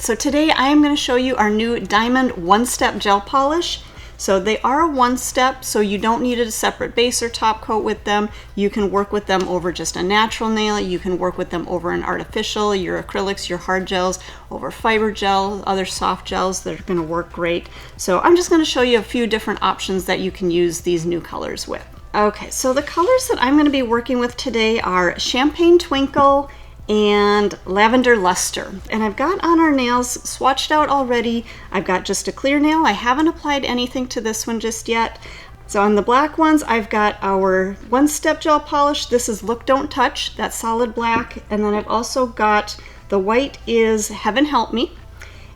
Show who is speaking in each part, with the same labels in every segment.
Speaker 1: so today I am going to show you our new Diamond one-step gel polish. So they are a one-step, so you don't need a separate base or top coat with them. You can work with them over just a natural nail. You can work with them over an artificial, your acrylics, your hard gels, over fiber gel, other soft gels that are going to work great. So I'm just going to show you a few different options that you can use these new colors with. Okay, so the colors that I'm going to be working with today are Champagne Twinkle and Lavender Lustre. And I've got on our nails swatched out already. I've got just a clear nail. I haven't applied anything to this one just yet. So on the black ones, I've got our one-step gel polish. This is Look Don't Touch, that's solid black. And then I've also got the white is Heaven Help Me.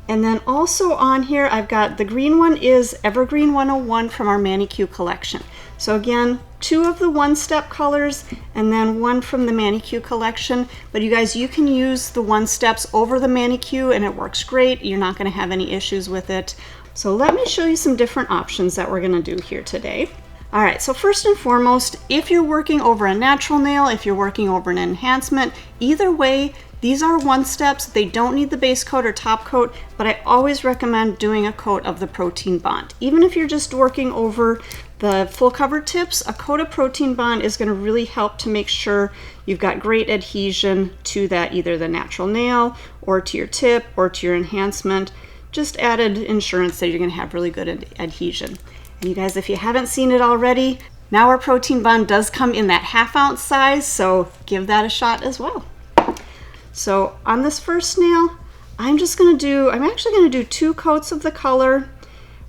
Speaker 1: And then also on here, I've got the green one is Evergreen 101 from our Manicure collection. So again, two of the one-step colors and then one from the Manicure collection. But you guys, you can use the one-steps over the Manicure and it works great. You're not going to have any issues with it. So let me show you some different options that we're going to do here today. All right, so first and foremost, if you're working over a natural nail, if you're working over an enhancement, either way, these are one-steps. They don't need the base coat or top coat, but I always recommend doing a coat of the Protein Bond. Even if you're just working over the full cover tips, a coat of Protein Bond is going to really help to make sure you've got great adhesion to that, either the natural nail or to your tip or to your enhancement. Just added insurance that you're going to have really good adhesion. And you guys, if you haven't seen it already, now our Protein Bond does come in that 1/2 ounce size, so give that a shot as well. So on this first nail, I'm actually going to do 2 coats of the color.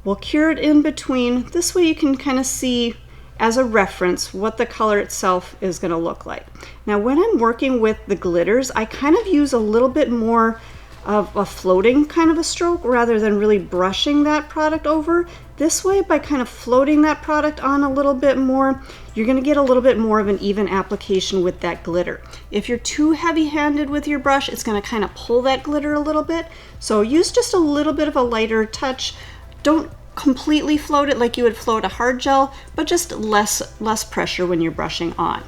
Speaker 1: We'll cure it in between. This way you can kind of see as a reference what the color itself is going to look like. Now when I'm working with the glitters, I kind of use a little bit more of a floating kind of a stroke rather than really brushing that product over. This way, by kind of floating that product on a little bit more, you're going to get a little bit more of an even application with that glitter. If you're too heavy-handed with your brush, it's going to kind of pull that glitter a little bit. So use just a little bit of a lighter touch. Don't completely float it like you would float a hard gel, but just less pressure when you're brushing on.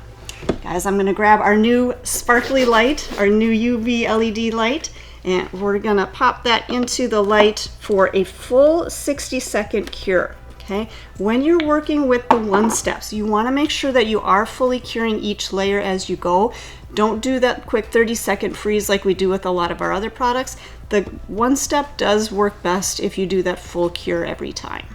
Speaker 1: Guys, I'm going to grab our new sparkly light, our new UV LED light, and we're going to pop that into the light for a full 60-second cure. Okay, when you're working with the one-steps, you want to make sure that you are fully curing each layer as you go. Don't do that quick 30-second freeze like we do with a lot of our other products. The one-step does work best if you do that full cure every time.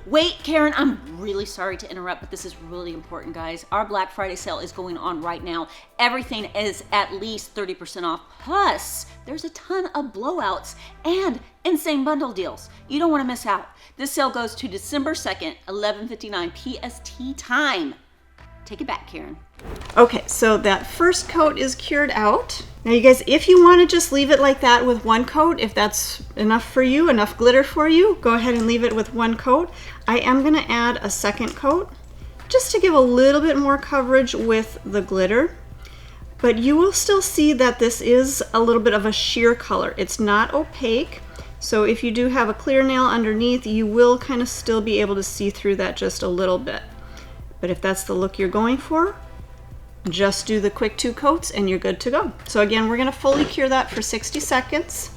Speaker 2: Wait, Karen, I'm really sorry to interrupt, but this is really important, guys. Our Black Friday sale is going on right now. Everything is at least 30% off. Plus, there's a ton of blowouts and insane bundle deals. You don't want to miss out. This sale goes to December 2nd, 11:59 PST time. Take it back, Karen.
Speaker 1: Okay, so that first coat is cured out. Now you guys, if you want to just leave it like that with one coat, if that's enough for you, enough glitter for you, go ahead and leave it with one coat. I am going to add a second coat just to give a little bit more coverage with the glitter. But you will still see that this is a little bit of a sheer color. It's not opaque. So if you do have a clear nail underneath, you will kind of still be able to see through that just a little bit. But if that's the look you're going for, just do the quick 2 coats and you're good to go. So again, we're going to fully cure that for 60 seconds.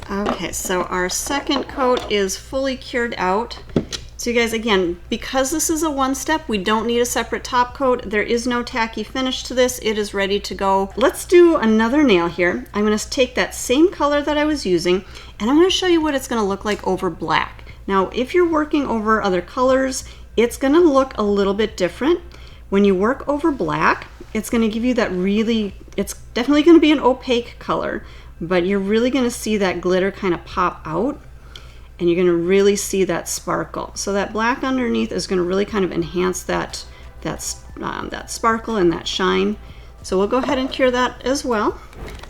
Speaker 1: Okay, so our second coat is fully cured out. So you guys, again, because this is a one-step, we don't need a separate top coat. There is no tacky finish to this. It is ready to go. Let's do another nail here. I'm going to take that same color that I was using, and I'm going to show you what it's going to look like over black. Now, if you're working over other colors, it's going to look a little bit different. When you work over black, it's going to give you that it's definitely going to be an opaque color, but you're really going to see that glitter kind of pop out, and you're going to really see that sparkle. So that black underneath is going to really kind of enhance that sparkle and that shine. So we'll go ahead and cure that as well.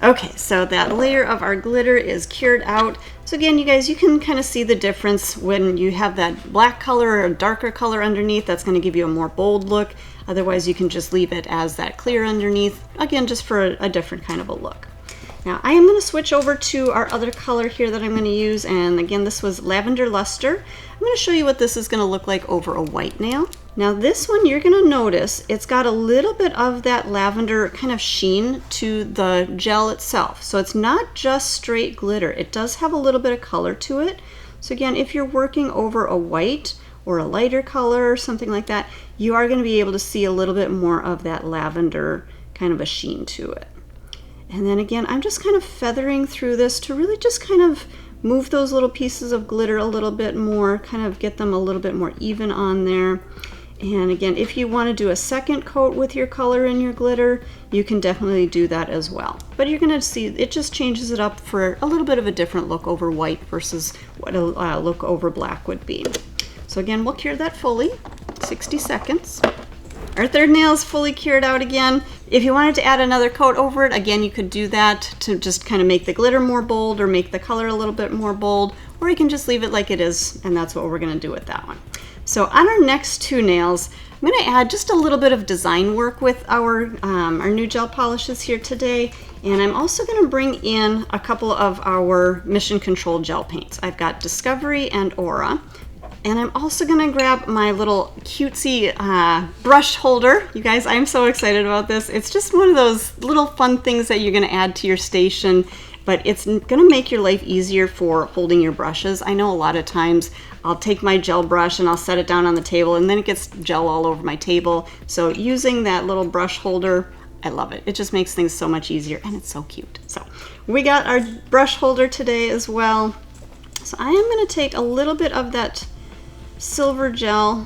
Speaker 1: Okay, so that layer of our glitter is cured out. So again, you guys, you can kind of see the difference when you have that black color or a darker color underneath. That's going to give you a more bold look. Otherwise, you can just leave it as that clear underneath, again, just for a different kind of a look. Now, I am going to switch over to our other color here that I'm going to use, and again, this was Lavender Lustre. I'm going to show you what this is going to look like over a white nail. Now this one, you're gonna notice it's got a little bit of that lavender kind of sheen to the gel itself. So it's not just straight glitter. It does have a little bit of color to it. So again, if you're working over a white or a lighter color or something like that, you are gonna be able to see a little bit more of that lavender kind of a sheen to it. And then again, I'm just kind of feathering through this to really just kind of move those little pieces of glitter a little bit more, kind of get them a little bit more even on there. And again, if you want to do a second coat with your color and your glitter, you can definitely do that as well. But you're going to see it just changes it up for a little bit of a different look over white versus what a look over black would be. So again, we'll cure that fully, 60 seconds. Our third nail is fully cured out again. If you wanted to add another coat over it, again, you could do that to just kind of make the glitter more bold or make the color a little bit more bold, or you can just leave it like it is, and that's what we're going to do with that one. So on our next two nails, I'm going to add just a little bit of design work with our new gel polishes here today. And I'm also going to bring in a couple of our Mission Control gel paints. I've got Discovery and Aura. And I'm also going to grab my little cutesy brush holder. You guys, I'm so excited about this. It's just one of those little fun things that you're going to add to your station, but it's going to make your life easier for holding your brushes. I know a lot of times I'll take my gel brush and I'll set it down on the table and then it gets gel all over my table. So using that little brush holder, I love it. It just makes things so much easier and it's so cute. So we got our brush holder today as well. So I am going to take a little bit of that silver gel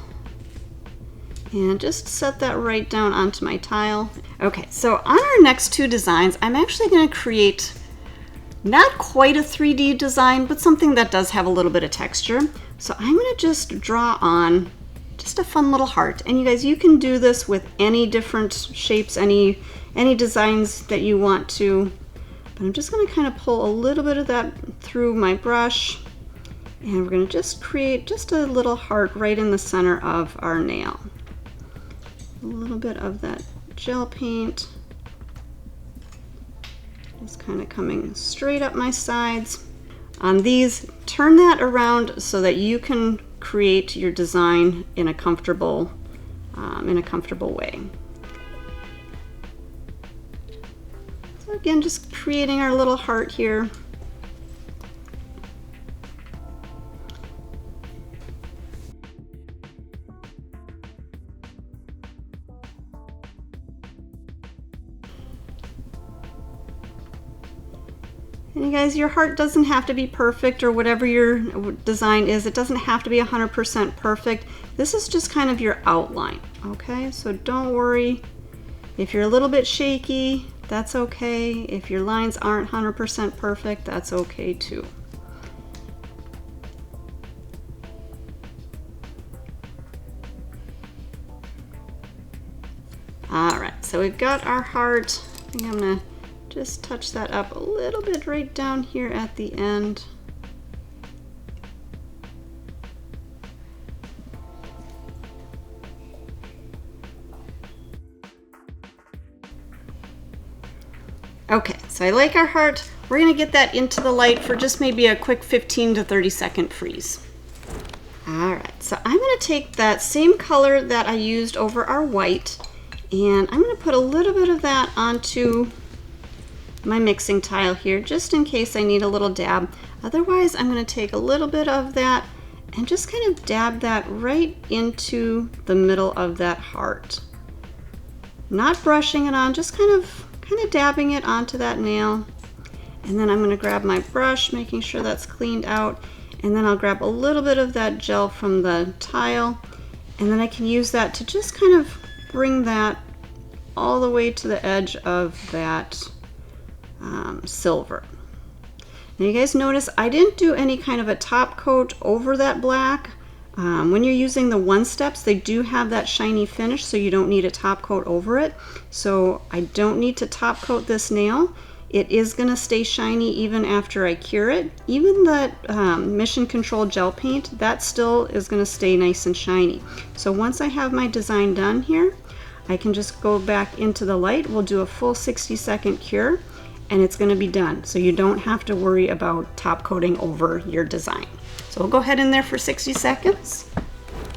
Speaker 1: and just set that right down onto my tile. Okay, so on our next two designs, I'm actually going to create not quite a 3D design, but something that does have a little bit of texture. So I'm going to just draw on just a fun little heart. And you guys, you can do this with any different shapes, any designs that you want to. But I'm just going to kind of pull a little bit of that through my brush. And we're going to just create just a little heart right in the center of our nail. A little bit of that gel paint. Just kind of coming straight up my sides. On these, turn that around so that you can create your design in a comfortable way. So again, just creating our little heart here. And you guys, your heart doesn't have to be perfect, or whatever your design is, it doesn't have to be 100% perfect. This is just kind of your outline, okay? So don't worry. If you're a little bit shaky, that's okay. If your lines aren't 100% perfect, that's okay too. All right, so we've got our heart. I think I'm gonna just touch that up a little bit right down here at the end. Okay, so I like our heart. We're gonna get that into the light for just maybe a quick 15 to 30 second freeze. All right, so I'm gonna take that same color that I used over our white, and I'm gonna put a little bit of that onto my mixing tile here, just in case I need a little dab. Otherwise, I'm going to take a little bit of that and just kind of dab that right into the middle of that heart. Not brushing it on, just kind of dabbing it onto that nail. And then I'm going to grab my brush, making sure that's cleaned out. And then I'll grab a little bit of that gel from the tile. And then I can use that to just kind of bring that all the way to the edge of that silver. Now you guys notice I didn't do any kind of a top coat over that black. When you're using the one steps, they do have that shiny finish, so you don't need a top coat over it. So I don't need to top coat this nail. It is going to stay shiny even after I cure it. Even that Mission Control gel paint, that still is going to stay nice and shiny. So once I have my design done here, I can just go back into the light. We'll do a full 60-second cure, and it's going to be done. So you don't have to worry about top coating over your design. So we'll go ahead in there for 60 seconds.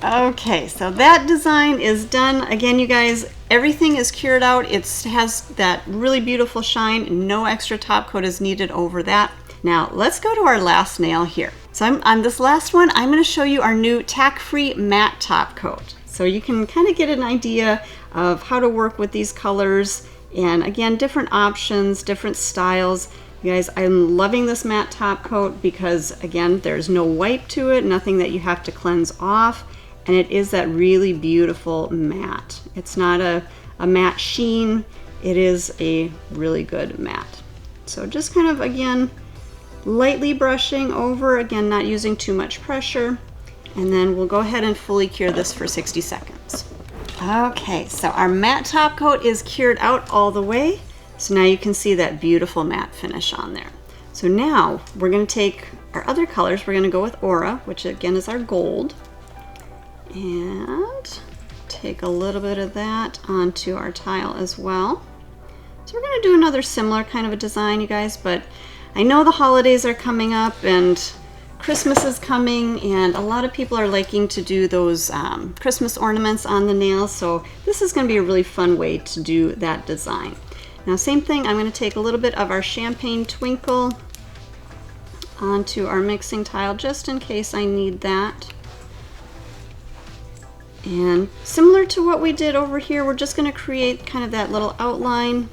Speaker 1: Okay, so that design is done. Again, you guys, everything is cured out. It has that really beautiful shine. No extra top coat is needed over that. Now, let's go to our last nail here. So on this last one, I'm going to show you our new tack-free matte top coat. So you can kind of get an idea of how to work with these colors. And again, different options, different styles. You guys, I'm loving this matte top coat because, again, there's no wipe to it, nothing that you have to cleanse off. And it is that really beautiful matte. It's not a matte sheen, it is a really good matte. So just kind of, again, lightly brushing over, again, not using too much pressure. And then we'll go ahead and fully cure this for 60 seconds. Okay, so our matte top coat is cured out all the way. So now you can see that beautiful matte finish on there. So now we're going to take our other colors. We're going to go with Aura, which again is our gold. And take a little bit of that onto our tile as well. So we're going to do another similar kind of a design, you guys, but I know the holidays are coming up and Christmas is coming, and a lot of people are liking to do those Christmas ornaments on the nails, so this is going to be a really fun way to do that design. Now, same thing, I'm going to take a little bit of our Champagne Twinkle onto our mixing tile just in case I need that. And similar to what we did over here, we're just going to create kind of that little outline.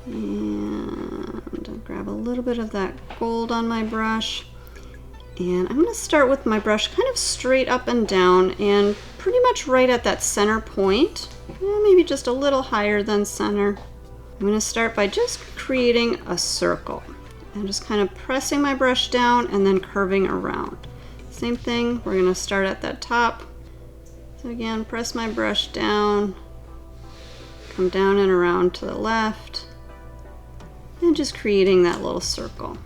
Speaker 1: And I'll grab a little bit of that gold on my brush. And I'm going to start with my brush kind of straight up and down and pretty much right at that center point. Maybe just a little higher than center. I'm going to start by just creating a circle. And just kind of pressing my brush down and then curving around. Same thing, we're going to start at that top. So again, press my brush down, come down and around to the left, and just creating that little circle.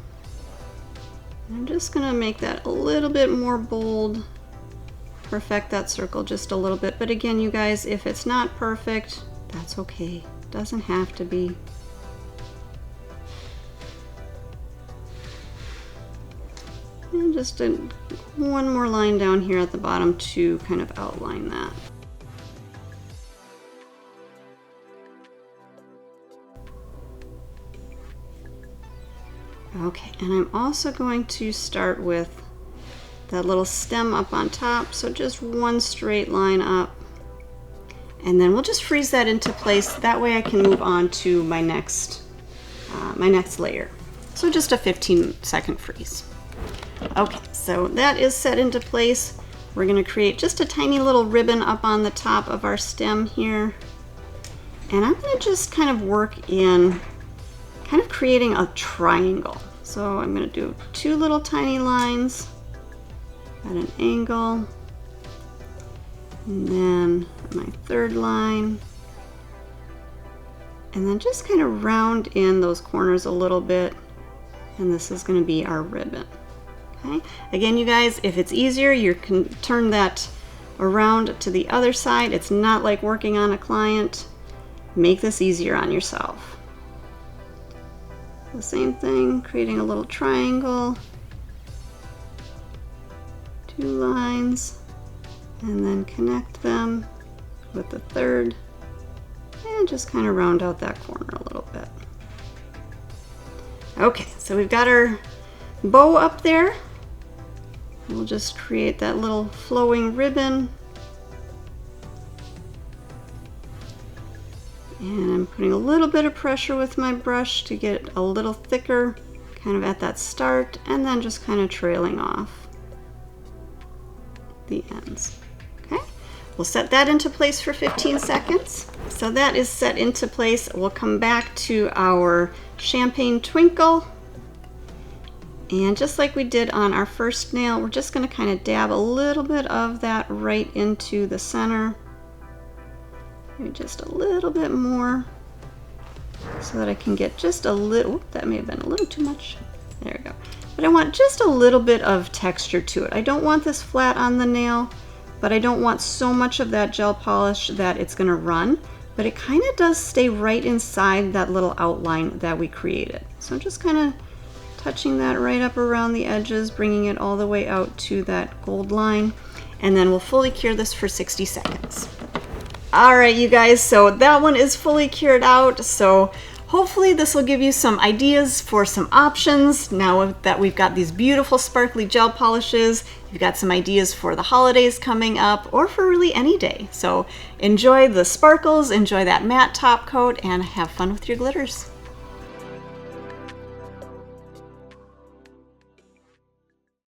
Speaker 1: I'm just going to make that a little bit more bold, perfect that circle just a little bit. But again, you guys, if it's not perfect, that's okay. It doesn't have to be. And just one more line down here at the bottom to kind of outline that. Okay, and I'm also going to start with that little stem up on top, so just one straight line up. And then we'll just freeze that into place. That way I can move on to my next layer. So just a 15-second freeze. Okay, so that is set into place. We're going to create just a tiny little ribbon up on the top of our stem here. And I'm going to just kind of work in kind of creating a triangle. So I'm going to do two little tiny lines at an angle. And then my third line. And then just kind of round in those corners a little bit. And this is going to be our ribbon. Okay. Again, you guys, if it's easier, you can turn that around to the other side. It's not like working on a client. Make this easier on yourself. The same thing, creating a little triangle, two lines, and then connect them with the third, and just kind of round out that corner a little bit. Okay, so we've got our bow up there. We'll just create that little flowing ribbon. And I'm putting a little bit of pressure with my brush to get it a little thicker, kind of at that start, and then just kind of trailing off the ends. Okay, we'll set that into place for 15 seconds. So that is set into place. We'll come back to our Champagne Twinkle. And just like we did on our first nail, we're just going to kind of dab a little bit of that right into the center. Maybe just a little bit more so that I can get just a little, that may have been a little too much. There we go. But I want just a little bit of texture to it. I don't want this flat on the nail, but I don't want so much of that gel polish that it's going to run. But it kind of does stay right inside that little outline that we created. So I'm just kind of touching that right up around the edges, bringing it all the way out to that gold line. and then we'll fully cure this for 60 seconds. All right, you guys, so that one is fully cured out. So hopefully this will give you some ideas for some options. Now that we've got these beautiful sparkly gel polishes, you've got some ideas for the holidays coming up or for really any day. So enjoy the sparkles, enjoy that matte top coat, and have fun with your glitters.